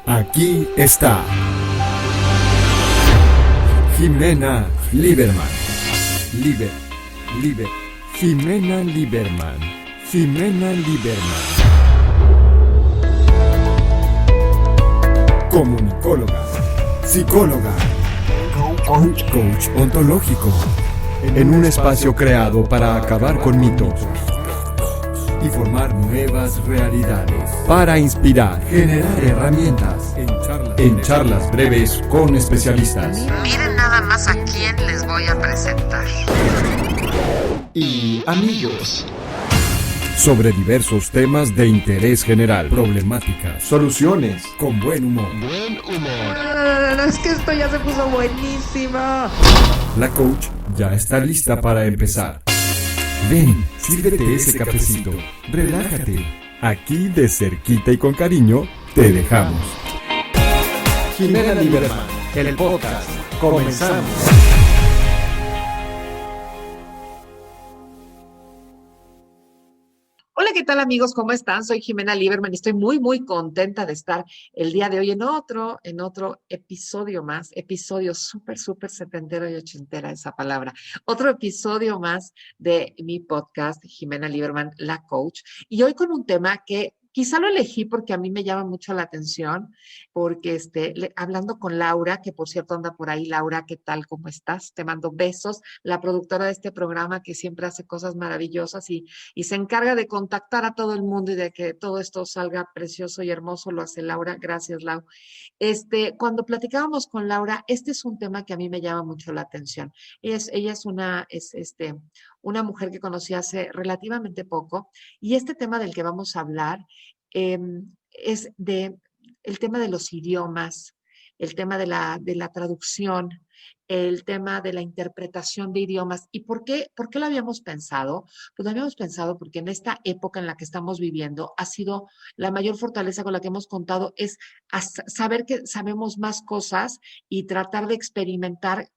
Aquí está Jimena Lieberman. Jimena Lieberman. Jimena Lieberman. Comunicóloga, psicóloga, coach ontológico. En un espacio creado para acabar con mitos y formar nuevas realidades. Para inspirar, generar herramientas. En charlas breves con especialistas. Miren nada más a quién les voy a presentar. Y amigos. Sobre diversos temas de interés general, problemáticas, soluciones, con buen humor. No, es que esto ya se puso buenísimo. La coach ya está lista para empezar. Ven, sírvete ese cafecito, relájate. Aquí de cerquita y con cariño te dejamos. Jimena Lieberman, el podcast. Comenzamos. Hola, ¿qué tal amigos? ¿Cómo están? Soy Jimena Lieberman y estoy muy contenta de estar el día de hoy en otro episodio más, episodio súper setentero y ochentera esa palabra, otro episodio más de mi podcast, Jimena Lieberman, la coach, y hoy con un tema que quizá lo elegí porque a mí me llama mucho la atención, porque hablando con Laura, que por cierto anda por ahí. Laura, ¿qué tal? ¿Cómo estás? Te mando besos, la productora de este programa que siempre hace cosas maravillosas y se encarga de contactar a todo el mundo y de que todo esto salga precioso y hermoso, lo hace Laura. Gracias, Lau. Cuando platicábamos con Laura, este es un tema que a mí me llama mucho la atención. Ella es una mujer que conocí hace relativamente poco, y este tema del que vamos a hablar eh, es el tema de los idiomas, el tema de la traducción, el tema de la interpretación de idiomas. ¿Y por qué lo habíamos pensado? Pues lo habíamos pensado porque en esta época en la que estamos viviendo ha sido la mayor fortaleza con la que hemos contado es saber que sabemos más cosas y tratar de experimentar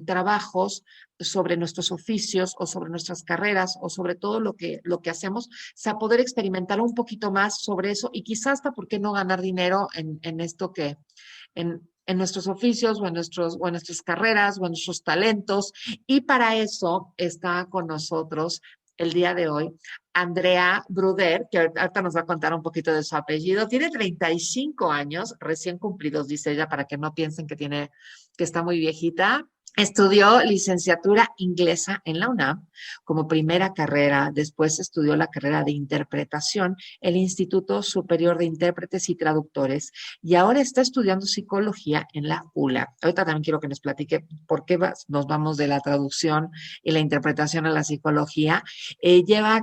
trabajos sobre nuestros oficios o sobre nuestras carreras o sobre todo lo que hacemos, o sea, poder experimentar un poquito más sobre eso y quizás hasta por qué no ganar dinero en esto en nuestros oficios o en nuestras carreras o en nuestros talentos. Y para eso está con nosotros el día de hoy Andrea Bruder, que ahorita nos va a contar un poquito de su apellido. Tiene 35 años, recién cumplidos, dice ella, para que no piensen que está muy viejita. Estudió licenciatura inglesa en la UNAM como primera carrera, después estudió la carrera de interpretación en el Instituto Superior de Intérpretes y Traductores y ahora está estudiando psicología en la ULA. Ahorita también quiero que nos platique por qué nos vamos de la traducción y la interpretación a la psicología. Lleva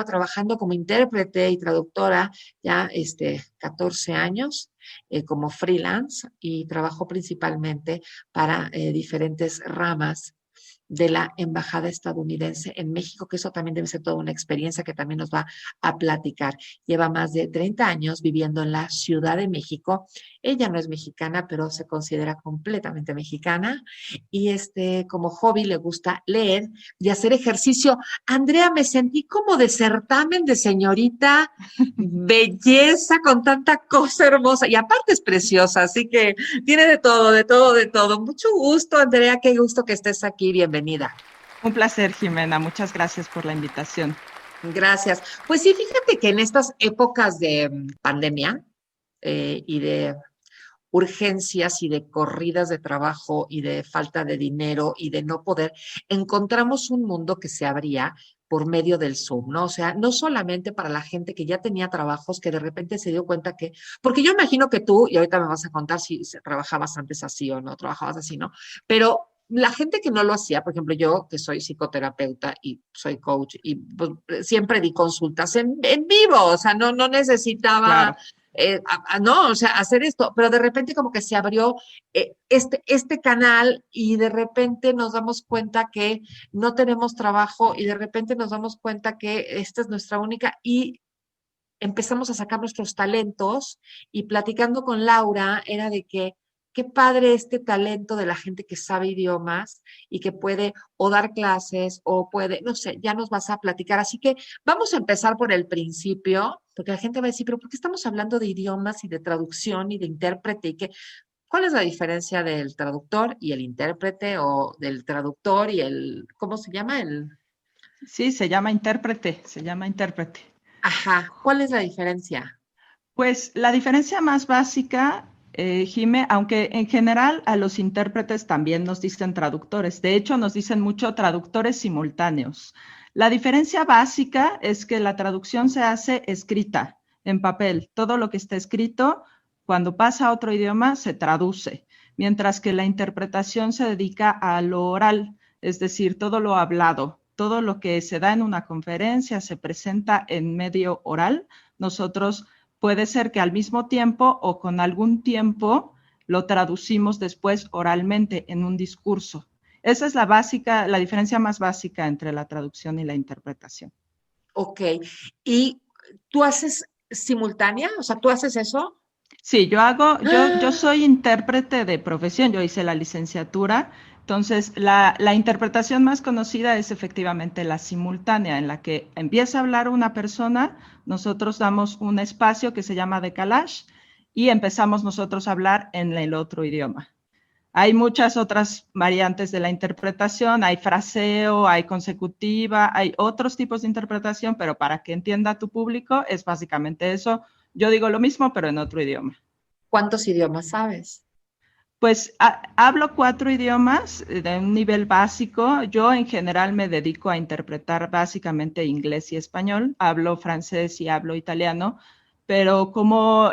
trabajando como intérprete y traductora ya 14 años como freelance y trabajó principalmente para diferentes ramas de la embajada estadounidense en México, que eso también debe ser toda una experiencia que también nos va a platicar. Lleva más de 30 años viviendo en la Ciudad de México. Ella no es mexicana, pero se considera completamente mexicana y como hobby le gusta leer y hacer ejercicio. Andrea, me sentí como de certamen de señorita belleza con tanta cosa hermosa y aparte es preciosa, así que tiene de todo, de todo, de todo. Mucho gusto, Andrea, qué gusto que estés aquí, bienvenida. Un placer, Jimena. Muchas gracias por la invitación. Gracias. Pues sí, fíjate que en estas épocas de pandemia y de urgencias y de corridas de trabajo y de falta de dinero y de no poder, encontramos un mundo que se abría por medio del Zoom, ¿no? O sea, no solamente para la gente que ya tenía trabajos, que de repente se dio cuenta porque yo imagino que tú, y ahorita me vas a contar si trabajabas antes así o no, trabajabas así, ¿no? Pero la gente que no lo hacía, por ejemplo, yo que soy psicoterapeuta y soy coach y pues, siempre di consultas en vivo, o sea, no necesitaba... Claro. No, o sea, hacer esto, pero de repente como que se abrió este canal y de repente nos damos cuenta que no tenemos trabajo y de repente nos damos cuenta que esta es nuestra única y empezamos a sacar nuestros talentos y platicando con Laura era de que qué padre este talento de la gente que sabe idiomas y que puede o dar clases o puede, no sé, ya nos vas a platicar. Así que vamos a empezar por el principio, porque la gente va a decir, pero ¿por qué estamos hablando de idiomas y de traducción y de intérprete y qué? ¿Cuál es la diferencia del traductor y el intérprete o del traductor y el, ¿cómo se llama? Sí, se llama intérprete, se llama intérprete. Ajá, ¿cuál es la diferencia? Pues la diferencia más básica, Jime, aunque en general a los intérpretes también nos dicen traductores, de hecho nos dicen mucho traductores simultáneos. La diferencia básica es que la traducción se hace escrita, en papel. Todo lo que está escrito, cuando pasa a otro idioma, se traduce, mientras que la interpretación se dedica a lo oral, es decir, todo lo hablado, todo lo que se da en una conferencia, se presenta en medio oral. Nosotros puede ser que al mismo tiempo o con algún tiempo lo traducimos después oralmente en un discurso. Esa es la diferencia más básica entre la traducción y la interpretación. Ok, ¿y tú haces simultánea? O sea, ¿tú haces eso? Sí, yo soy intérprete de profesión, yo hice la licenciatura, entonces la interpretación más conocida es efectivamente la simultánea, en la que empieza a hablar una persona, nosotros damos un espacio que se llama decalage y empezamos nosotros a hablar en el otro idioma. Hay muchas otras variantes de la interpretación, hay fraseo, hay consecutiva, hay otros tipos de interpretación, pero para que entienda tu público es básicamente eso. Yo digo lo mismo, pero en otro idioma. ¿Cuántos idiomas sabes? Pues hablo 4 idiomas de un nivel básico. Yo en general me dedico a interpretar básicamente inglés y español. Hablo francés y hablo italiano, pero como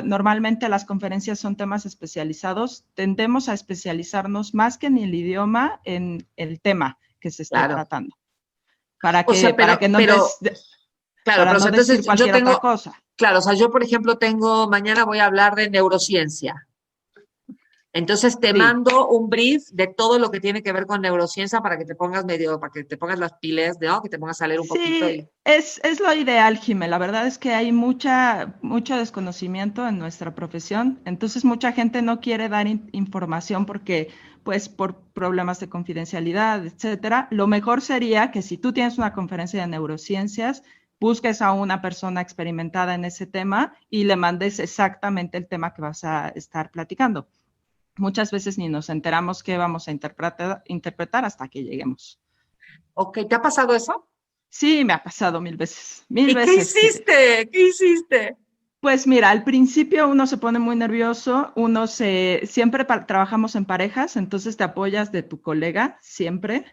normalmente las conferencias son temas especializados, tendemos a especializarnos más que en el idioma, en el tema que se esté tratando. Para que no decir cualquier otra cosa. Claro, o sea, yo por ejemplo mañana voy a hablar de neurociencia. Entonces te mando un brief de todo lo que tiene que ver con neurociencia para que te pongas para que te pongas las pilas, ¿no? Que te pongas a leer un poquito. Es lo ideal, Jimé. La verdad es que hay mucho desconocimiento en nuestra profesión. Entonces mucha gente no quiere dar información porque, pues, por problemas de confidencialidad, etcétera. Lo mejor sería que si tú tienes una conferencia de neurociencias, busques a una persona experimentada en ese tema y le mandes exactamente el tema que vas a estar platicando. Muchas veces ni nos enteramos qué vamos a interpretar hasta que lleguemos. Ok, ¿te ha pasado eso? Sí, me ha pasado 1000 veces. ¿Qué hiciste? ¿Qué hiciste? Pues mira, al principio uno se pone muy nervioso, siempre trabajamos en parejas, entonces te apoyas de tu colega siempre.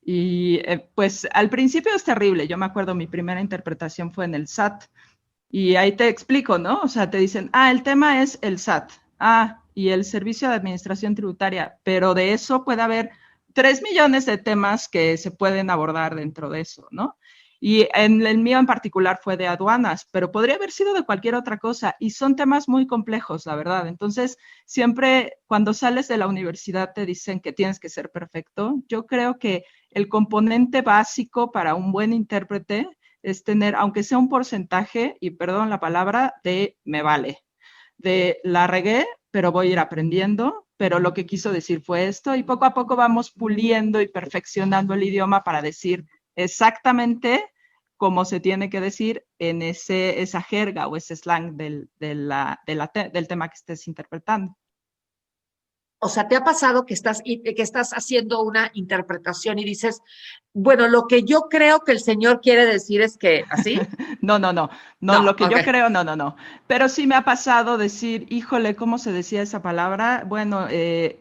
Y pues al principio es terrible. Yo me acuerdo mi primera interpretación fue en el SAT. Y ahí te explico, ¿no? O sea, te dicen, el tema es el SAT. Y el Servicio de Administración Tributaria, pero de eso puede haber 3 millones de temas que se pueden abordar dentro de eso, ¿no? Y en el mío en particular fue de aduanas, pero podría haber sido de cualquier otra cosa y son temas muy complejos, la verdad. Entonces, siempre cuando sales de la universidad te dicen que tienes que ser perfecto. Yo creo que el componente básico para un buen intérprete es tener, aunque sea un porcentaje, y perdón la palabra, de me vale, de la regué, pero voy a ir aprendiendo, pero lo que quiso decir fue esto, y poco a poco vamos puliendo y perfeccionando el idioma para decir exactamente cómo se tiene que decir en esa jerga o ese slang del tema que estés interpretando. O sea, ¿te ha pasado que estás haciendo una interpretación y dices, bueno, lo que yo creo que el Señor quiere decir es que, ¿así? No, lo que yo creo, no. Pero sí me ha pasado decir, híjole, ¿cómo se decía esa palabra? Bueno,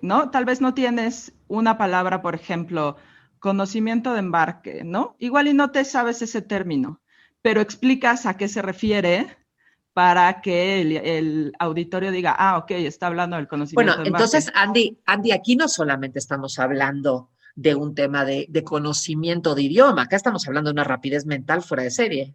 no, tal vez no tienes una palabra, por ejemplo, conocimiento de embarque, ¿no? Igual y no te sabes ese término, pero explicas a qué se refiere para que el auditorio diga, ok, está hablando del conocimiento de embarque. Entonces, Andy, aquí no solamente estamos hablando de un tema de conocimiento de idioma, acá estamos hablando de una rapidez mental fuera de serie.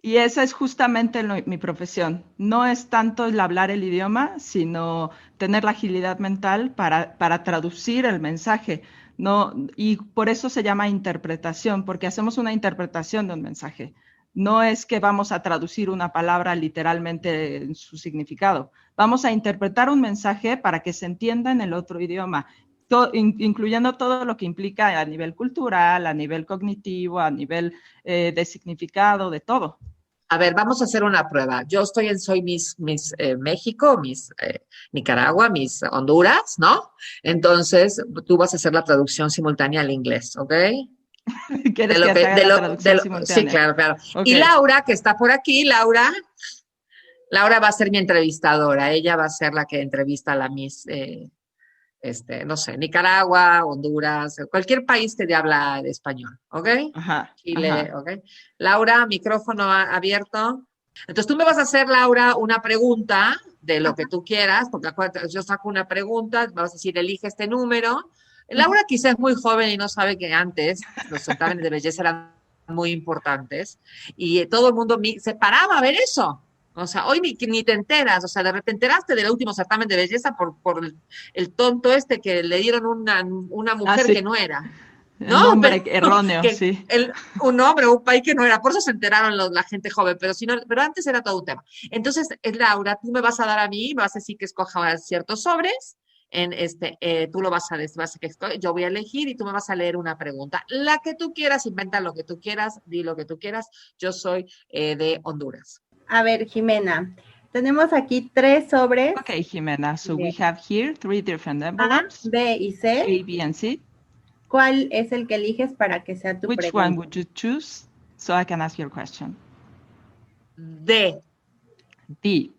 Y esa es justamente mi profesión. No es tanto el hablar el idioma, sino tener la agilidad mental para traducir el mensaje. No, y por eso se llama interpretación, porque hacemos una interpretación de un mensaje. no es que vamos a traducir una palabra literalmente en su significado. Vamos a interpretar un mensaje para que se entienda en el otro idioma, incluyendo todo lo que implica a nivel cultural, a nivel cognitivo, a nivel de significado, de todo. A ver, vamos a hacer una prueba. Yo soy Miss México, Miss Nicaragua, Miss Honduras, ¿no? Entonces, tú vas a hacer la traducción simultánea al inglés, ¿ok? ¿Quieres que haga la traducción simultánea? Sí, claro, claro. Okay. Y Laura, que está por aquí, Laura va a ser mi entrevistadora. Ella va a ser la que entrevista a la Miss, no sé, Nicaragua, Honduras, cualquier país que habla de español, ¿ok? Ajá, Chile, ajá. ¿ok? Laura, micrófono abierto. Entonces tú me vas a hacer, Laura, una pregunta de lo que tú quieras, porque acuérdate, yo saco una pregunta, me vas a decir, elige este número. Laura quizás es muy joven y no sabe que antes los certámenes de belleza eran muy importantes y todo el mundo se paraba a ver eso. O sea, hoy ni te enteras, o sea, de repente enteraste del último certamen de belleza por el tonto este que le dieron una mujer sí. que no era. ¿No? Un nombre erróneo, sí. Un hombre, un país que no era, por eso se enteraron la gente joven, pero antes era todo un tema. Entonces, Laura, tú me vas a dar a mí, me vas a decir que escoja ciertos sobres, tú lo vas a decir, yo voy a elegir y tú me vas a leer una pregunta. La que tú quieras, inventa lo que tú quieras, di lo que tú quieras. Yo soy de Honduras. A ver, Jimena, tenemos aquí 3 sobres. Okay, Jimena, so we have here 3 different envelopes. B y C. A, B, and C. ¿Cuál es el que eliges para que sea tu pregunta? Which one would you choose so I can ask your question? D. D.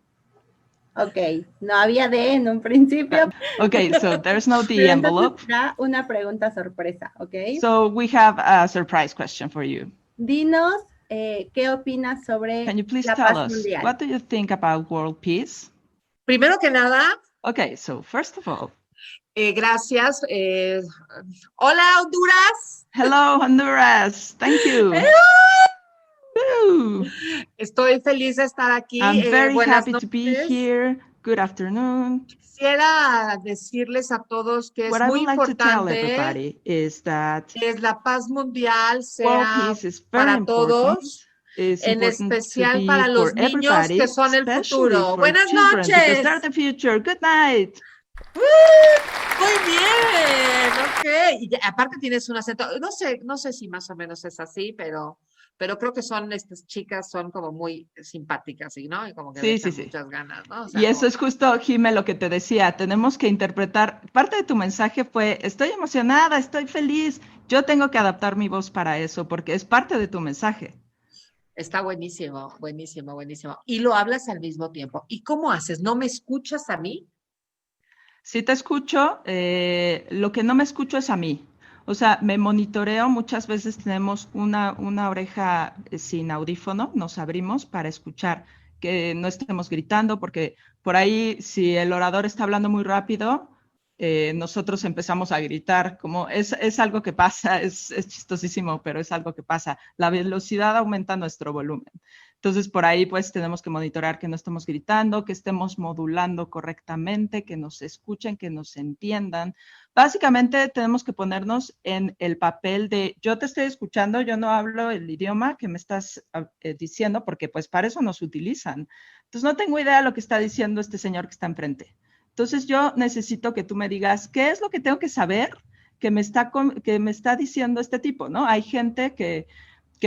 Ok, no había D en un principio. Okay, so there's no D envelope. Será una pregunta sorpresa, ok. So we have a surprise question for you. Dinos, ¿qué opinas sobre Can you please la tell paz us, mundial? what do you think about world peace? Primero que nada. Okay, so first of all. Gracias. Hola, Honduras. Hello, Honduras. Thank you. Estoy feliz de estar aquí. I'm very happy noches. to be here. Good afternoon. Quisiera decirles a todos que What es muy I would like to tell importante everybody is that que la paz mundial sea world peace is very para important. todos, en especial para los niños que son el futuro. Buenas noches. They're the future. Good night. Muy bien, ok. Y aparte tienes un acento, no sé si más o menos es así, pero creo que estas chicas son como muy simpáticas, ¿no? Y como que le echan muchas ganas, ¿no? O sea, y eso es justo, Jimé, lo que te decía, tenemos que interpretar, parte de tu mensaje fue, estoy emocionada, estoy feliz, yo tengo que adaptar mi voz para eso, porque es parte de tu mensaje. Está buenísimo, buenísimo, buenísimo. Y lo hablas al mismo tiempo. ¿Y cómo haces? ¿No me escuchas a mí? Sí te escucho, lo que no me escucho es a mí. O sea, me monitoreo, muchas veces tenemos una oreja sin audífono, nos abrimos para escuchar, que no estemos gritando, porque por ahí si el orador está hablando muy rápido, nosotros empezamos a gritar, como es algo que pasa, es chistosísimo, pero es algo que pasa. La velocidad aumenta nuestro volumen. Entonces, por ahí, pues, tenemos que monitorear que no estemos gritando, que estemos modulando correctamente, que nos escuchen, que nos entiendan. Básicamente, tenemos que ponernos en el papel de, yo te estoy escuchando, yo no hablo el idioma que me estás diciendo, porque, pues, para eso nos utilizan. Entonces, no tengo idea de lo que está diciendo este señor que está enfrente. Entonces, yo necesito que tú me digas, ¿qué es lo que tengo que saber que me está diciendo este tipo, ¿no? Hay gente que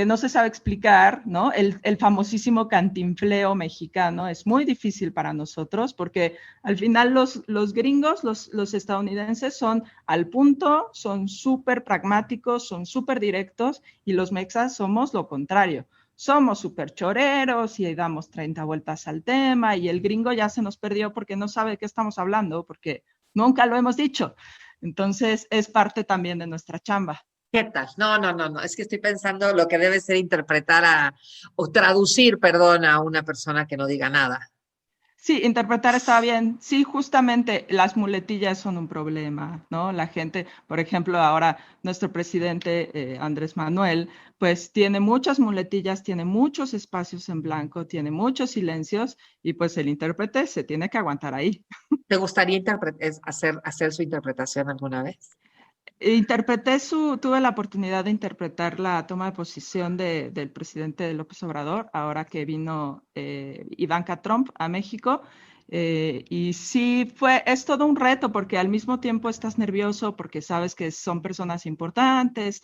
no se sabe explicar, ¿no? El famosísimo cantinfleo mexicano es muy difícil para nosotros porque al final los gringos, los estadounidenses son al punto, son súper pragmáticos, son súper directos y los mexas somos lo contrario. Somos súper choreros y damos 30 vueltas al tema y el gringo ya se nos perdió porque no sabe de qué estamos hablando porque nunca lo hemos dicho. Entonces es parte también de nuestra chamba. ¿Qué tal? No. Es que estoy pensando lo que debe ser interpretar o traducir, perdón, a una persona que no diga nada. Sí, interpretar está bien. Sí, justamente las muletillas son un problema, ¿no? La gente, por ejemplo, ahora nuestro presidente Andrés Manuel, pues tiene muchas muletillas, tiene muchos espacios en blanco, tiene muchos silencios y pues el intérprete se tiene que aguantar ahí. ¿Te gustaría hacer su interpretación alguna vez? Tuve la oportunidad de interpretar la toma de posición del presidente López Obrador, ahora que vino Ivanka Trump a México. Y sí, es todo un reto porque al mismo tiempo estás nervioso porque sabes que son personas importantes,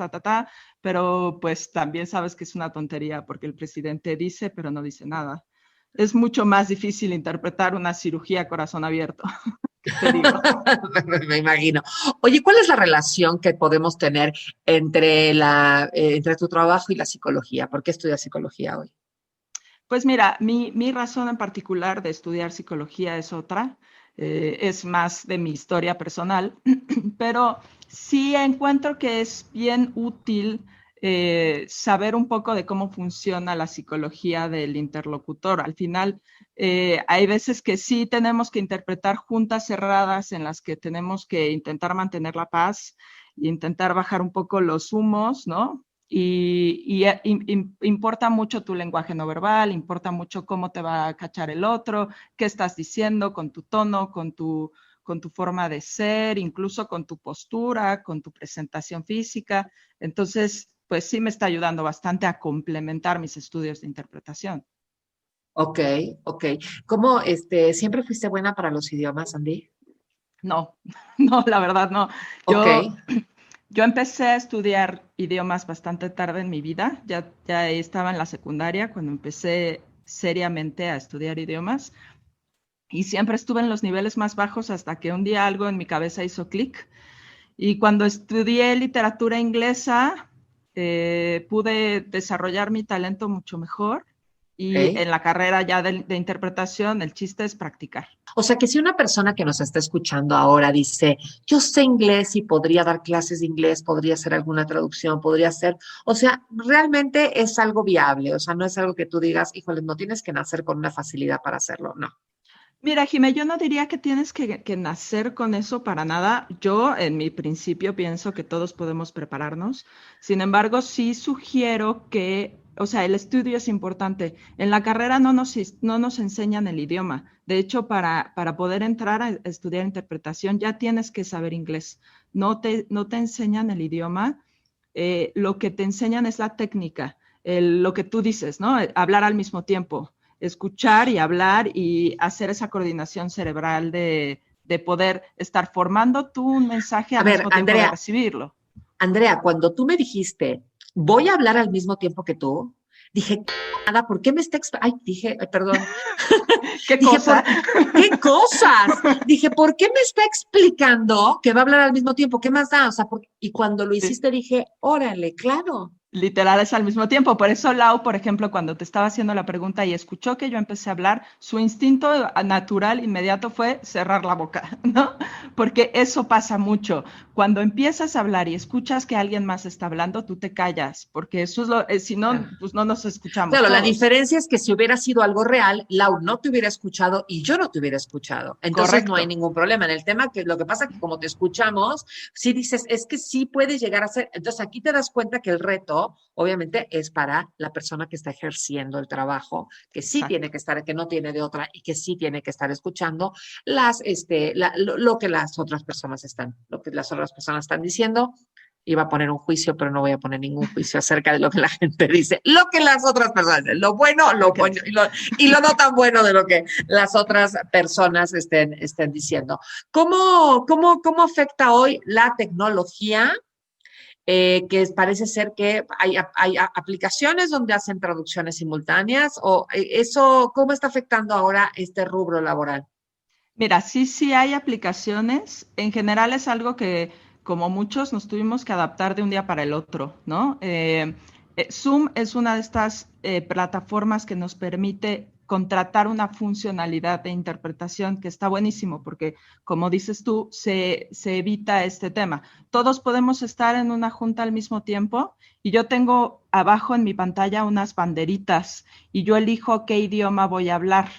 pero pues también sabes que es una tontería porque el presidente dice, pero no dice nada. Es mucho más difícil interpretar una cirugía a corazón abierto. Te digo. Me imagino. Oye, ¿cuál es la relación que podemos tener entre tu trabajo y la psicología? ¿Por qué estudias psicología hoy? Pues mira, mi razón en particular de estudiar psicología es otra, es más de mi historia personal, pero sí encuentro que es bien útil saber un poco de cómo funciona la psicología del interlocutor. Al final, hay veces que sí tenemos que interpretar juntas cerradas en las que tenemos que intentar mantener la paz, intentar bajar un poco los humos, ¿no? Importa mucho tu lenguaje no verbal, importa mucho cómo te va a cachar el otro, qué estás diciendo con tu tono, con tu forma de ser, incluso con tu postura, con tu presentación física. Entonces, pues sí me está ayudando bastante a complementar mis estudios de interpretación. Ok, ok. ¿Cómo, siempre fuiste buena para los idiomas, Andy? No, no, la verdad no. Ok. Yo empecé a estudiar idiomas bastante tarde en mi vida, ya estaba en la secundaria cuando empecé seriamente a estudiar idiomas y siempre estuve en los niveles más bajos hasta que un día algo en mi cabeza hizo clic y cuando estudié literatura inglesa pude desarrollar mi talento mucho mejor y en la carrera ya de interpretación el chiste es practicar. O sea que si una persona que nos está escuchando ahora dice, yo sé inglés y podría dar clases de inglés, podría hacer alguna traducción, podría hacer, o sea, realmente es algo viable, o sea, no es algo que tú digas, híjole, no tienes que nacer con una facilidad para hacerlo, no. Mira, Jimé, yo no diría que tienes que nacer con eso para nada. Yo, en mi principio, pienso que todos podemos prepararnos. Sin embargo, sí sugiero que, o sea, el estudio es importante. En la carrera no nos enseñan el idioma. De hecho, para poder entrar a estudiar interpretación ya tienes que saber inglés. No te enseñan el idioma. Lo que te enseñan es la técnica, lo que tú dices, ¿no? Hablar al mismo tiempo, escuchar y hablar y hacer esa coordinación cerebral de poder estar formando tú un mensaje al mismo tiempo de recibirlo. Andrea, cuando tú me dijiste, voy a hablar al mismo tiempo que tú, dije, nada, ¿por qué me está perdón. ¿Qué cosa? ¿Qué cosas? Dije, ¿por qué me está explicando que va a hablar al mismo tiempo? ¿Qué más da? O sea, y cuando lo hiciste dije, órale, claro. Literal es al mismo tiempo. Por eso Lau, por ejemplo, cuando te estaba haciendo la pregunta y escuchó que yo empecé a hablar, su instinto natural inmediato fue cerrar la boca, ¿no? Porque eso pasa mucho. Cuando empiezas a hablar y escuchas que alguien más está hablando, tú te callas, porque eso es si no, pues no nos escuchamos. Claro, todos. La diferencia es que si hubiera sido algo real, Lau no te hubiera escuchado y yo no te hubiera escuchado. Entonces correcto. No hay ningún problema. En el tema, que lo que pasa es que como te escuchamos, si dices, es que sí puede llegar a ser. Entonces aquí te das cuenta que el reto, obviamente, es para la persona que está ejerciendo el trabajo, que sí exacto. Tiene que estar, que no tiene de otra y que sí tiene que estar escuchando lo que las otras personas están diciendo. Iba a poner un juicio, pero no voy a poner ningún juicio acerca de lo que la gente dice. Lo que las otras personas dicen, lo bueno y lo no tan bueno de lo que las otras personas estén diciendo. ¿Cómo afecta hoy la tecnología? Que parece ser que hay aplicaciones donde hacen traducciones simultáneas, o eso, ¿cómo está afectando ahora este rubro laboral? Mira, sí hay aplicaciones. En general es algo que, como muchos, nos tuvimos que adaptar de un día para el otro, ¿no? Zoom es una de estas plataformas que nos permite contratar una funcionalidad de interpretación que está buenísimo porque, como dices tú, se evita este tema. Todos podemos estar en una junta al mismo tiempo y yo tengo abajo en mi pantalla unas banderitas y yo elijo qué idioma voy a hablar.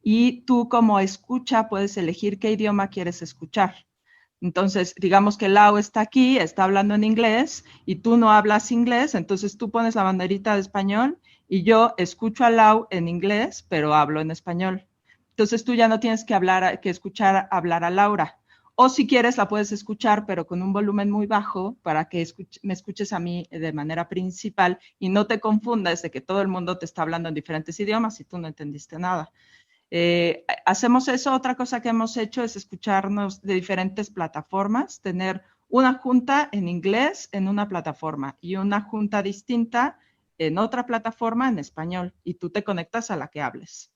Y tú como escucha puedes elegir qué idioma quieres escuchar. Entonces, digamos que Lau está aquí, está hablando en inglés y tú no hablas inglés, entonces tú pones la banderita de español y yo escucho a Lau en inglés, pero hablo en español. Entonces tú ya no tienes que escuchar hablar a Laura. O si quieres la puedes escuchar, pero con un volumen muy bajo para que me escuches a mí de manera principal y no te confundas de que todo el mundo te está hablando en diferentes idiomas y tú no entendiste nada. Hacemos eso. Otra cosa que hemos hecho es escucharnos de diferentes plataformas, tener una junta en inglés en una plataforma y una junta distinta en otra plataforma en español, y tú te conectas a la que hables.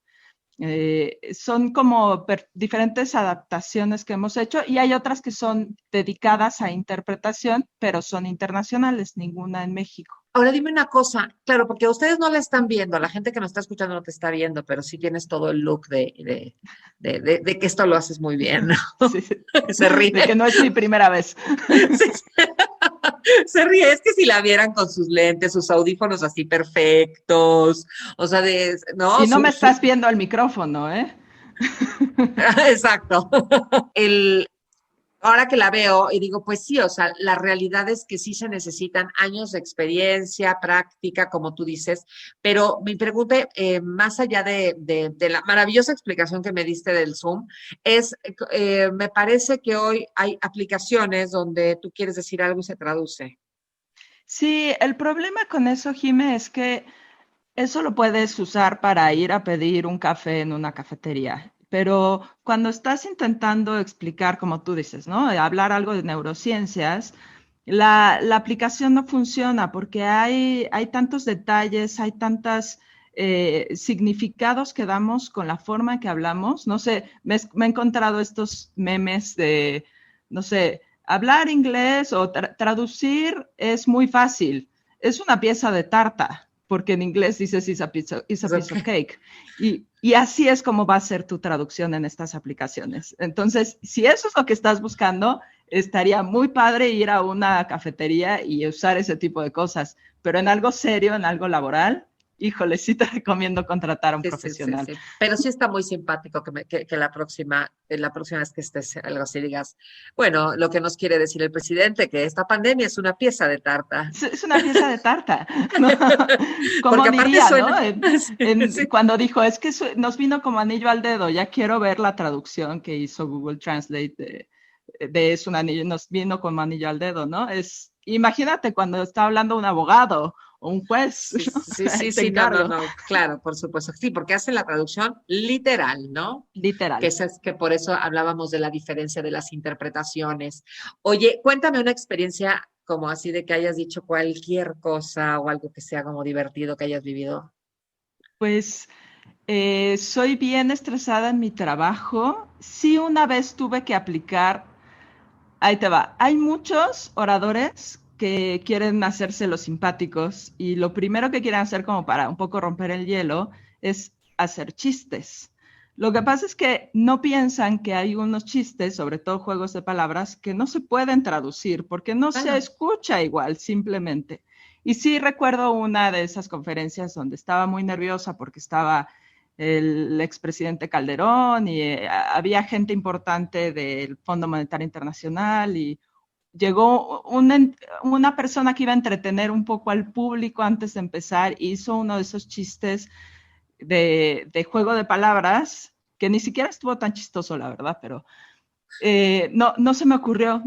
Son como diferentes adaptaciones que hemos hecho, y hay otras que son dedicadas a interpretación, pero son internacionales, ninguna en México. Ahora dime una cosa, claro, porque ustedes no la están viendo, la gente que nos está escuchando no te está viendo, pero sí tienes todo el look de que esto lo haces muy bien, ¿no? Sí. Se ríe. De que no es mi primera vez. Sí. Se ríe, es que si la vieran con sus lentes, sus audífonos así perfectos, o sea, no. Y no me estás viendo al micrófono, ¿eh? Exacto. Ahora que la veo y digo, pues sí, o sea, la realidad es que sí se necesitan años de experiencia, práctica, como tú dices, pero mi pregunta, más allá de la maravillosa explicación que me diste del Zoom, es, me parece que hoy hay aplicaciones donde tú quieres decir algo y se traduce. Sí, el problema con eso, Jime, es que eso lo puedes usar para ir a pedir un café en una cafetería. Pero cuando estás intentando explicar, como tú dices, ¿no? Hablar algo de neurociencias, la aplicación no funciona porque hay tantos detalles, hay tantos significados que damos con la forma en que hablamos. No sé, me he encontrado estos memes de, no sé, hablar inglés o traducir es muy fácil. Es una pieza de tarta, porque en inglés dices it's a piece of cake. Y así es como va a ser tu traducción en estas aplicaciones. Entonces, si eso es lo que estás buscando, estaría muy padre ir a una cafetería y usar ese tipo de cosas. Pero en algo serio, en algo laboral, híjole, sí te recomiendo contratar a un profesional. Sí. Pero sí está muy simpático que la próxima vez que estés algo así digas, bueno, lo que nos quiere decir el presidente, que esta pandemia es una pieza de tarta. Es una pieza de tarta, ¿no? Como diría, suena, ¿no? Sí. Cuando dijo, es que nos vino como anillo al dedo, ya quiero ver la traducción que hizo Google Translate de es un anillo, nos vino como anillo al dedo, ¿no? Imagínate cuando está hablando un abogado o un juez. Sí, no, claro, por supuesto. Sí, porque hacen la traducción literal, ¿no? Literal. Que por eso hablábamos de la diferencia de las interpretaciones. Oye, cuéntame una experiencia como así de que hayas dicho cualquier cosa o algo que sea como divertido que hayas vivido. Pues soy bien estresada en mi trabajo. Sí, una vez tuve que aplicar. Ahí te va. Hay muchos oradores que quieren hacerse los simpáticos y lo primero que quieren hacer como para un poco romper el hielo es hacer chistes. Lo que pasa es que no piensan que hay unos chistes, sobre todo juegos de palabras, que no se pueden traducir porque no se escucha igual, simplemente. Y sí recuerdo una de esas conferencias donde estaba muy nerviosa porque estaba el expresidente Calderón y había gente importante del Fondo Monetario Internacional y llegó una persona que iba a entretener un poco al público antes de empezar, hizo uno de esos chistes de juego de palabras, que ni siquiera estuvo tan chistoso, la verdad, pero no se me ocurrió.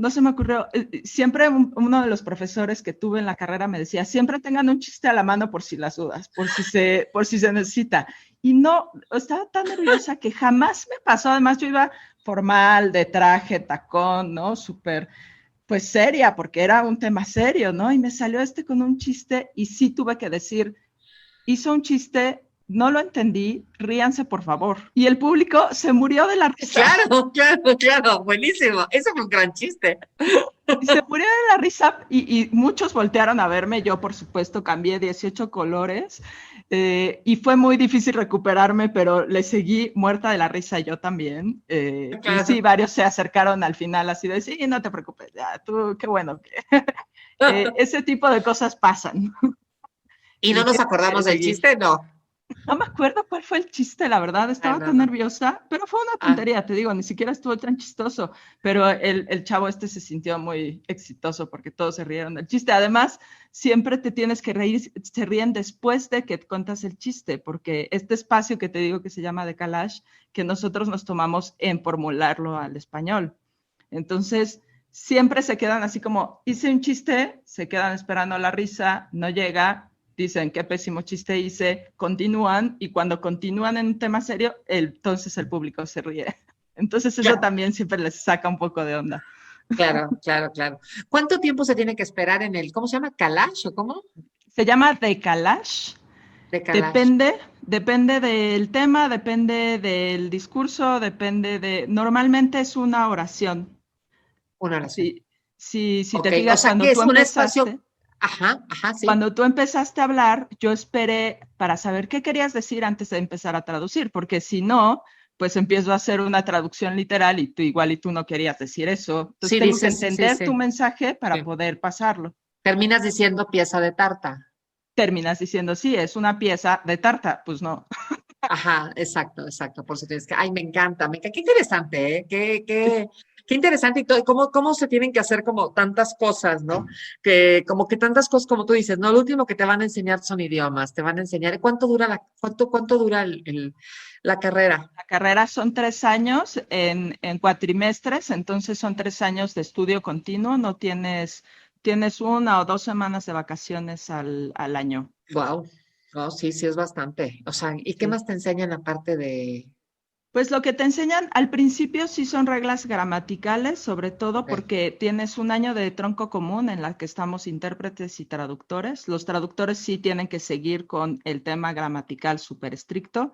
Siempre uno de los profesores que tuve en la carrera me decía, siempre tengan un chiste a la mano por si las dudas, por si se necesita. Y no, estaba tan nerviosa que jamás me pasó. Además, yo iba formal, de traje, tacón, ¿no? Súper, pues seria, porque era un tema serio, ¿no? Y me salió con un chiste y sí tuve que decir, hizo un chiste, no lo entendí, ríanse por favor. Y el público se murió de la risa. Claro, buenísimo. Eso fue un gran chiste. Y se murió de la risa y muchos voltearon a verme. Yo, por supuesto, cambié 18 colores y fue muy difícil recuperarme, pero le seguí muerta de la risa yo también. Claro. Y sí, varios se acercaron al final así de, sí, no te preocupes, ya, tú, qué bueno. Ese tipo de cosas pasan. ¿Y no nos acordamos del chiste? No. No me acuerdo cuál fue el chiste, la verdad, estaba tan nerviosa, pero fue una tontería, te digo, ni siquiera estuvo tan chistoso, pero el chavo se sintió muy exitoso porque todos se rieron del chiste. Además, siempre te tienes que reír, se ríen después de que cuentas el chiste, porque este espacio que te digo que se llama Decalage, que nosotros nos tomamos en formularlo al español. Entonces, siempre se quedan así como, hice un chiste, se quedan esperando la risa, no llega, dicen, qué pésimo chiste hice, continúan, y cuando continúan en un tema serio, entonces el público se ríe. Entonces eso también siempre les saca un poco de onda. Claro, claro, claro. ¿Cuánto tiempo se tiene que esperar en el, ¿cómo se llama? ¿Kalash o cómo? Se llama decalash. Decalash. Depende del tema, depende del discurso, normalmente es una oración. Una oración. Si Ok, te fijas, o sea, cuando que es tú un empezaste, espacio. Ajá, sí. cuando tú empezaste a hablar, yo esperé para saber qué querías decir antes de empezar a traducir, porque si no, pues empiezo a hacer una traducción literal y tú no querías decir eso. Entonces Sí, tengo que dices, sí, entender sí. tu mensaje para Sí. poder pasarlo. Terminas diciendo pieza de tarta. Terminas diciendo, sí, es una pieza de tarta. Pues no. Ajá, exacto. Por eso tienes que, ay, me encanta. Qué interesante, ¿eh? Qué interesante y todo, cómo se tienen que hacer como tantas cosas, ¿no? Como que tantas cosas, como tú dices, ¿no? Lo último que te van a enseñar son idiomas, te van a enseñar, ¿cuánto dura la carrera? La carrera son 3 años en cuatrimestres, entonces son 3 años de estudio continuo, no tienes 1 o 2 semanas de vacaciones al año. Wow, no, sí, es bastante. O sea, ¿y qué Sí. más te enseñan aparte de? Pues lo que te enseñan al principio sí son reglas gramaticales, sobre todo Ok. porque tienes un año de tronco común en la que estamos intérpretes y traductores. Los traductores sí tienen que seguir con el tema gramatical súper estricto.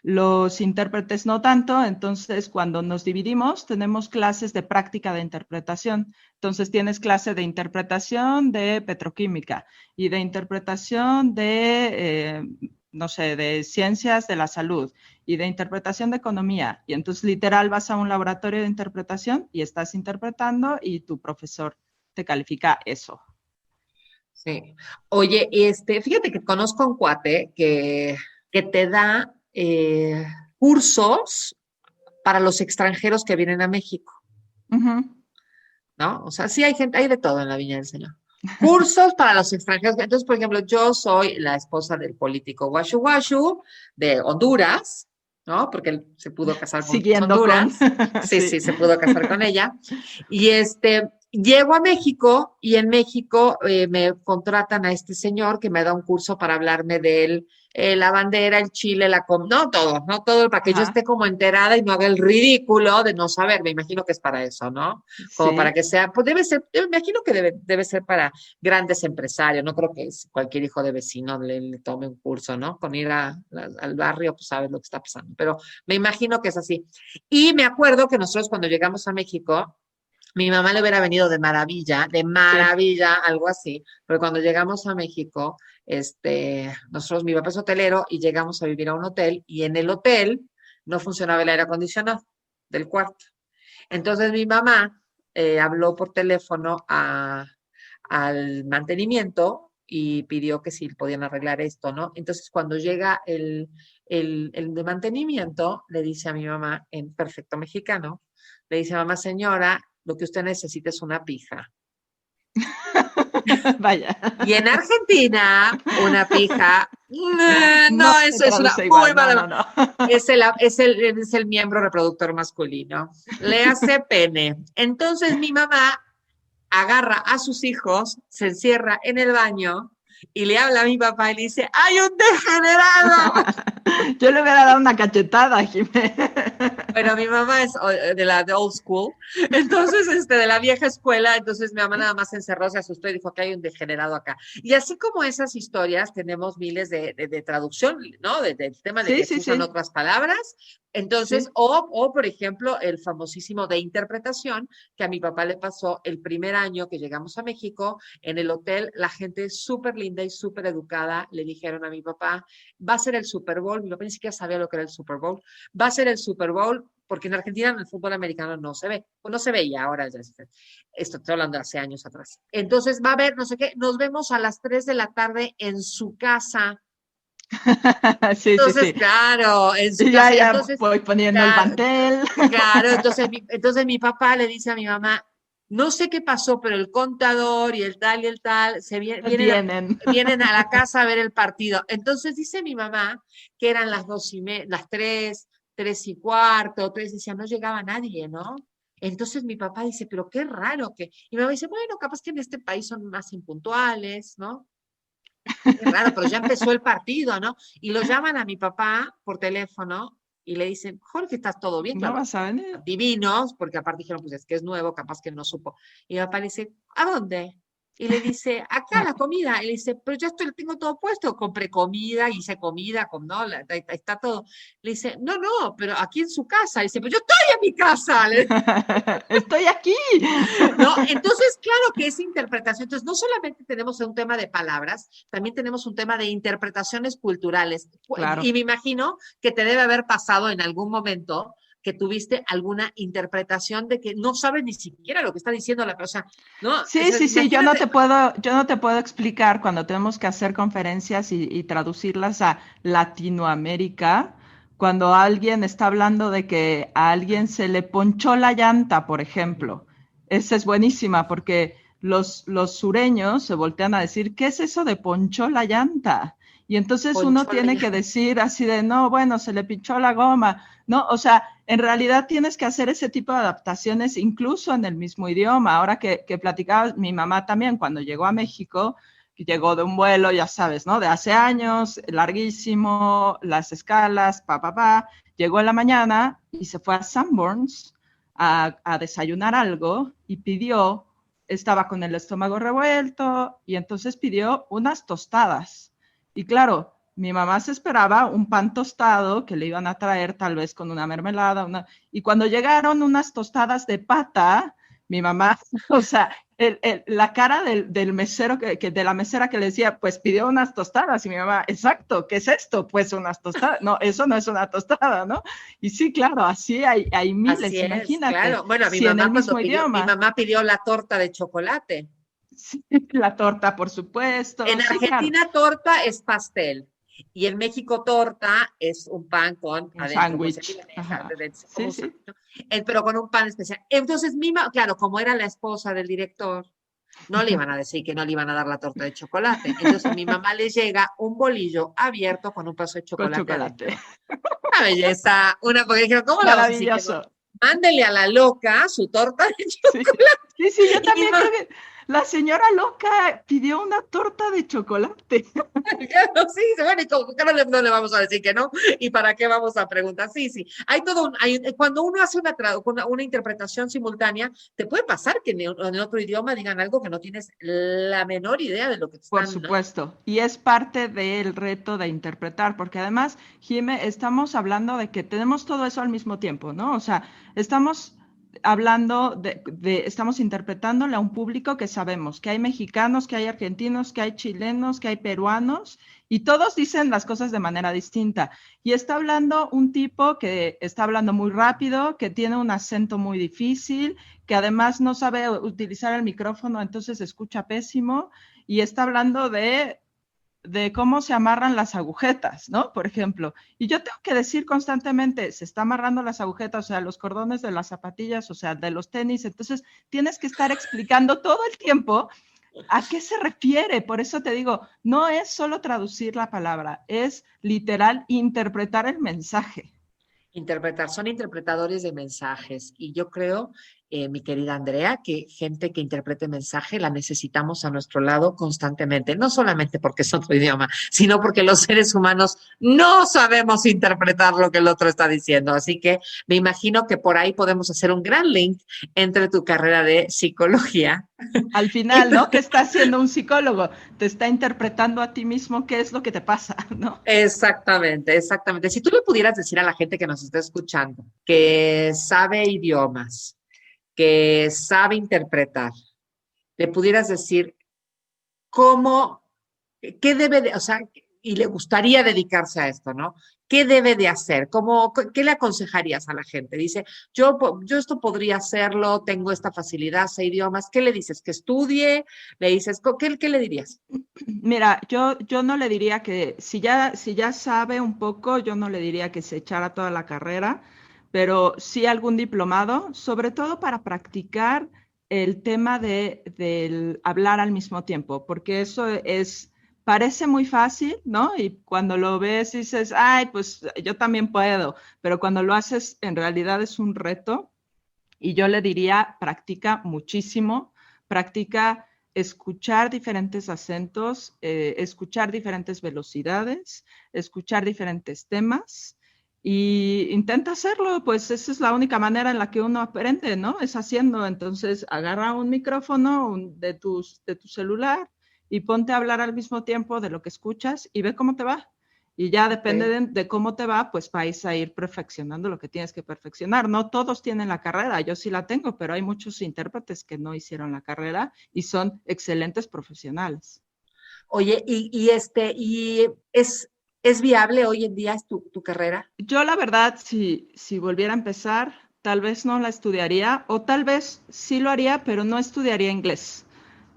Los intérpretes no tanto, entonces cuando nos dividimos tenemos clases de práctica de interpretación. Entonces tienes clase de interpretación de petroquímica y de interpretación de, no sé, de ciencias de la salud y de interpretación de economía. Y entonces literal vas a un laboratorio de interpretación y estás interpretando y tu profesor te califica eso. Sí. Oye, fíjate que conozco a un cuate que te da cursos para los extranjeros que vienen a México, Uh-huh. ¿no? O sea, sí hay gente, hay de todo en la Viña del Señor. Cursos para los extranjeros. Entonces, por ejemplo, yo soy la esposa del político Guashu Guashu de Honduras, ¿no? Porque él se pudo casar con Siguiendo con... Honduras. Sí, sí. se pudo casar con ella. Y llego a México y en México me contratan a este señor que me da un curso para hablarme de la bandera, el chile, no todo, para que yo Ajá. esté como enterada y no haga el ridículo de no saber. Me imagino que es para eso, ¿no? Como para Sí. que sea, pues debe ser, me imagino que debe ser para grandes empresarios. No creo que cualquier hijo de vecino le tome un curso, ¿no? Con ir al barrio, pues sabes lo que está pasando. Pero me imagino que es así. Y me acuerdo que nosotros cuando llegamos a México, mi mamá le hubiera venido de maravilla, algo así, pero cuando llegamos a México, mi papá es hotelero y llegamos a vivir a un hotel y en el hotel no funcionaba el aire acondicionado del cuarto. Entonces mi mamá habló por teléfono al mantenimiento y pidió que si podían arreglar esto, ¿no? Entonces cuando llega el de mantenimiento, le dice a mi mamá en perfecto mexicano, le dice, mamá, señora, lo que usted necesita es una pija. Vaya. Y en Argentina, una pija, no, eso es una igual. muy mala. No. Es el miembro reproductor masculino. Le hace pene. Entonces mi mamá agarra a sus hijos, se encierra en el baño y le habla a mi papá y le dice, ¡hay un degenerado! Yo le hubiera dado una cachetada, Jimé. Bueno, mi mamá es de old school, entonces, de la vieja escuela, entonces mi mamá nada más se encerró, se asustó y dijo que hay un degenerado acá. Y así como esas historias, tenemos miles de traducción, ¿no? Del tema de que se usan otras palabras. Entonces, o por ejemplo, el famosísimo de interpretación, que a mi papá le pasó el primer año que llegamos a México, en el hotel, la gente súper linda y súper educada, le dijeron a mi papá, va a ser el Super Bowl, mi papá ni siquiera sabía lo que era el Super Bowl, va a ser el Super Bowl, porque en Argentina en el fútbol americano no se ve, pues no se veía, ahora ya esto estoy hablando de hace años atrás. Entonces va a haber, no sé qué, nos vemos a las 3 de la tarde en su casa. Entonces, claro, en su casa. Ya entonces, voy poniendo el mantel. Claro, entonces mi papá le dice a mi mamá, no sé qué pasó, pero el contador y el tal vienen a la casa a ver el partido. Entonces dice mi mamá que eran las 2:30, las 3:15, 3 decía, no llegaba nadie, ¿no? Entonces mi papá dice, pero qué raro que... Y mi mamá dice, bueno, capaz que en este país son más impuntuales, ¿no? Qué raro, pero ya empezó el partido, ¿no? Y lo llaman a mi papá por teléfono y le dicen, Jorge, ¿estás todo bien? No Claro, vas a venir. divinos, porque aparte dijeron, pues es que es nuevo, capaz que no supo. Y mi papá le dice, ¿a dónde? Y le dice, acá la comida. Y le dice, pero ya estoy, lo tengo todo puesto, compré comida, hice comida, ¿no? Está todo. Le dice, no, no, pero aquí en su casa. Y dice, pero yo estoy en mi casa. Estoy aquí. ¿No? Entonces, claro que es interpretación. Entonces, no solamente tenemos un tema de palabras, también tenemos un tema de interpretaciones culturales. Claro. Y me imagino que te debe haber pasado en algún momento que tuviste alguna interpretación de que no sabes ni siquiera lo que está diciendo la persona, ¿no? Sí, O sea, sí, yo imagínate- yo no te puedo explicar cuando tenemos que hacer conferencias y traducirlas a Latinoamérica, cuando alguien está hablando de que a alguien se le ponchó la llanta, por ejemplo. Esa es buenísima porque los sureños se voltean a decir, ¿qué es eso de ponchó la llanta? Y entonces Ponchó uno la tiene que llanta. decir así de, no, bueno, se le pinchó la goma, ¿no? O sea, en realidad tienes que hacer ese tipo de adaptaciones incluso en el mismo idioma. Ahora que platicaba mi mamá también cuando llegó a México, que llegó de un vuelo, ya sabes, ¿no? De hace años, larguísimo, las escalas, llegó en la mañana y se fue a Sanborns a desayunar algo y pidió, estaba con el estómago revuelto y entonces pidió unas tostadas. Y claro, mi mamá se esperaba un pan tostado que le iban a traer tal vez con una mermelada, y cuando llegaron unas tostadas de pata, mi mamá, o sea, la cara del mesero, de la mesera que le decía, pues pidió unas tostadas, y mi mamá, exacto, ¿qué es esto? Pues unas tostadas, no, eso no es una tostada, ¿no? Y sí, claro, así hay miles, Así es, imagínate, claro. Bueno, mi si en mamá el mismo mi idioma, mamá pidió la torta de chocolate. sí, la torta, por supuesto, En sí, claro, Argentina torta es pastel y en México torta es un pan con un adentro, pues aquí sándwich, como ajá, sí, un sí. sándwich, ¿no? Pero con un pan especial. Entonces, claro, como era la esposa del director, no le iban a decir que no le iban a dar la torta de chocolate. Entonces, mi mamá le llega un bolillo abierto con un pedazo de Con chocolate chocolate. adentro. Una belleza, porque dijeron, ¿cómo le vamos a decir que no? Maravilloso. Mándele a la loca su torta de Sí, chocolate. sí, sí, yo Y mi también mamá, creo que la señora loca pidió una torta de chocolate. claro, sí, bueno, y como que no le vamos a decir que no, y para qué vamos a preguntar, sí, sí, hay todo cuando uno hace una interpretación simultánea, te puede pasar que en otro idioma digan algo que no tienes la menor idea de lo que te Por están, ¿no? supuesto, y es parte del reto de interpretar, porque además, Jime, estamos hablando de que tenemos todo eso al mismo tiempo, ¿no? O sea, estamos hablando estamos interpretándole a un público que sabemos, que hay mexicanos, que hay argentinos, que hay chilenos, que hay peruanos, y todos dicen las cosas de manera distinta. Y está hablando un tipo que está hablando muy rápido, que tiene un acento muy difícil, que además no sabe utilizar el micrófono, entonces escucha pésimo, y está hablando de cómo se amarran las agujetas, ¿no? Por ejemplo. Y yo tengo que decir constantemente, se está amarrando las agujetas, o sea, los cordones de las zapatillas, o sea, de los tenis. Entonces, tienes que estar explicando todo el tiempo a qué se refiere. Por eso te digo, no es solo traducir la palabra, es literal interpretar el mensaje. Son interpretadores de mensajes y yo creo, mi querida Andrea, que gente que interprete mensaje la necesitamos a nuestro lado constantemente, no solamente porque es otro idioma, sino porque los seres humanos no sabemos interpretar lo que el otro está diciendo. Así que me imagino que por ahí podemos hacer un gran link entre tu carrera de psicología. Al final, ¿no? ¿Qué está haciendo un psicólogo? Te está interpretando a ti mismo qué es lo que te pasa, ¿no? Exactamente, exactamente. Si tú le pudieras decir a la gente que nos está escuchando, que sabe idiomas, que sabe interpretar, le pudieras decir cómo, qué debe de, o sea, y le gustaría dedicarse a esto, ¿no? ¿Qué debe de hacer? ¿Qué le aconsejarías a la gente? Dice, yo esto podría hacerlo, tengo esta facilidad, sé idiomas. ¿Qué le dices? ¿Que estudie? ¿Le dices, qué le dirías? Mira, yo no le diría que, si ya sabe un poco, yo no le diría que se echara toda la carrera, pero sí algún diplomado, sobre todo para practicar el tema del hablar al mismo tiempo, porque eso parece muy fácil, ¿no? Y cuando lo ves dices, ay, pues yo también puedo, pero cuando lo haces en realidad es un reto. Y yo le diría, practica muchísimo, practica escuchar diferentes acentos, escuchar diferentes velocidades, escuchar diferentes temas y intenta hacerlo, pues esa es la única manera en la que uno aprende, ¿no? Es haciendo. Entonces agarra un micrófono de tu celular y ponte a hablar al mismo tiempo de lo que escuchas y ve cómo te va. Y ya depende de cómo te va, pues vais a ir perfeccionando lo que tienes que perfeccionar. No todos tienen la carrera, yo sí la tengo, pero hay muchos intérpretes que no hicieron la carrera y son excelentes profesionales. Oye, y ¿es viable hoy en día tu carrera? Yo la verdad, si volviera a empezar, tal vez no la estudiaría o tal vez sí lo haría, pero no estudiaría inglés.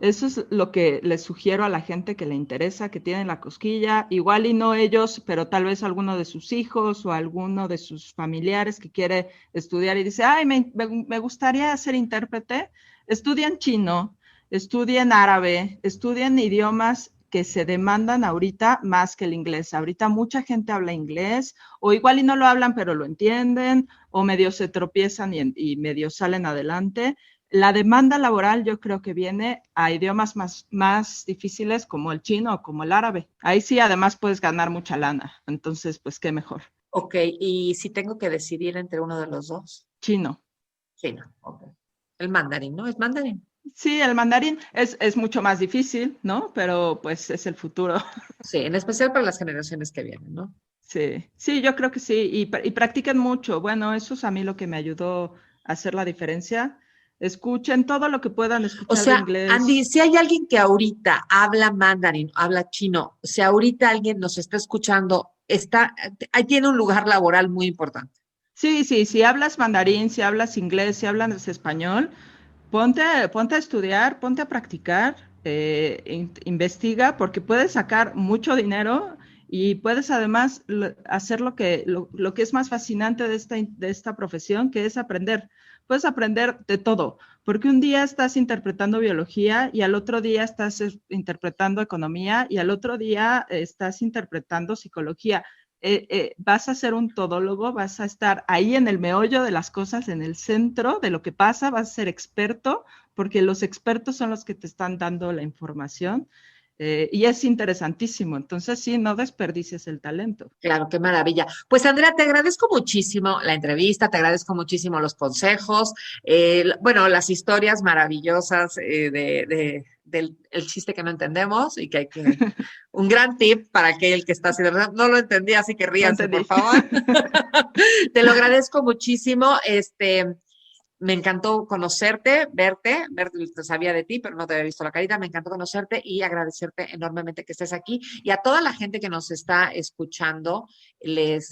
Eso es lo que les sugiero a la gente que le interesa, que tienen la cosquilla, igual y no ellos, pero tal vez alguno de sus hijos o alguno de sus familiares que quiere estudiar y dice, ay, me gustaría ser intérprete. Estudien chino, estudien árabe, estudien idiomas que se demandan ahorita más que el inglés. Ahorita mucha gente habla inglés, o igual y no lo hablan, pero lo entienden, o medio se tropiezan y medio salen adelante. La demanda laboral yo creo que viene a idiomas más difíciles como el chino o como el árabe. Ahí sí, además puedes ganar mucha lana. Entonces, pues, qué mejor. Ok, y si tengo que decidir entre uno de los dos. Chino. Chino, ok. El mandarín, ¿no? ¿Es mandarín? Sí, el mandarín es mucho más difícil, ¿no? Pero pues es el futuro. Sí, en especial para las generaciones que vienen, ¿no? Sí, yo creo que sí. Y practiquen mucho. Bueno, eso es a mí lo que me ayudó a hacer la diferencia. Escuchen todo lo que puedan escuchar de inglés. Andy, si hay alguien que ahorita habla mandarín, habla chino, si ahorita alguien nos está escuchando, ahí tiene un lugar laboral muy importante. Sí, si hablas mandarín, si hablas inglés, si hablas español, ponte a estudiar, ponte a practicar, investiga, porque puedes sacar mucho dinero y puedes además hacer lo que es más fascinante de esta profesión, que es aprender. Puedes aprender de todo, porque un día estás interpretando biología y al otro día estás interpretando economía y al otro día estás interpretando psicología. Vas a ser un todólogo, vas a estar ahí en el meollo de las cosas, en el centro de lo que pasa, vas a ser experto, porque los expertos son los que te están dando la información. Y es interesantísimo. Entonces, sí, no desperdicies el talento. Claro, qué maravilla. Pues, Andrea, te agradezco muchísimo la entrevista, te agradezco muchísimo los consejos, las historias maravillosas del el chiste que no entendemos y que hay que... Un gran tip para aquel que está haciendo... No lo entendí, así que ríanse, por favor. Te lo agradezco muchísimo. Me encantó conocerte, verte, sabía de ti, pero no te había visto la carita. Me encantó conocerte y agradecerte enormemente que estés aquí. Y a toda la gente que nos está escuchando, les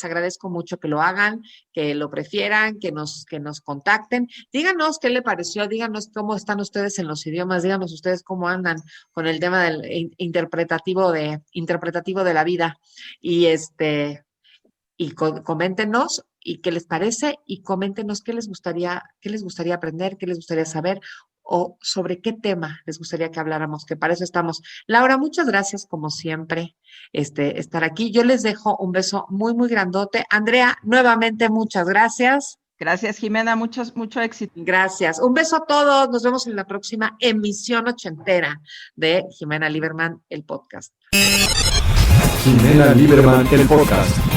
agradezco mucho que lo hagan, que lo prefieran, que nos contacten. Díganos qué le pareció, díganos cómo están ustedes en los idiomas, díganos ustedes cómo andan con el tema del interpretativo de la vida. Y coméntenos y qué les parece y coméntenos qué les gustaría aprender, qué les gustaría saber o sobre qué tema les gustaría que habláramos, que para eso estamos. Laura, muchas gracias como siempre estar aquí. Yo les dejo un beso muy, muy grandote. Andrea, nuevamente muchas gracias. Gracias, Jimena, mucho éxito. Gracias. Un beso a todos. Nos vemos en la próxima emisión ochentera de Jimena Lieberman, el podcast. Jimena Lieberman, el podcast.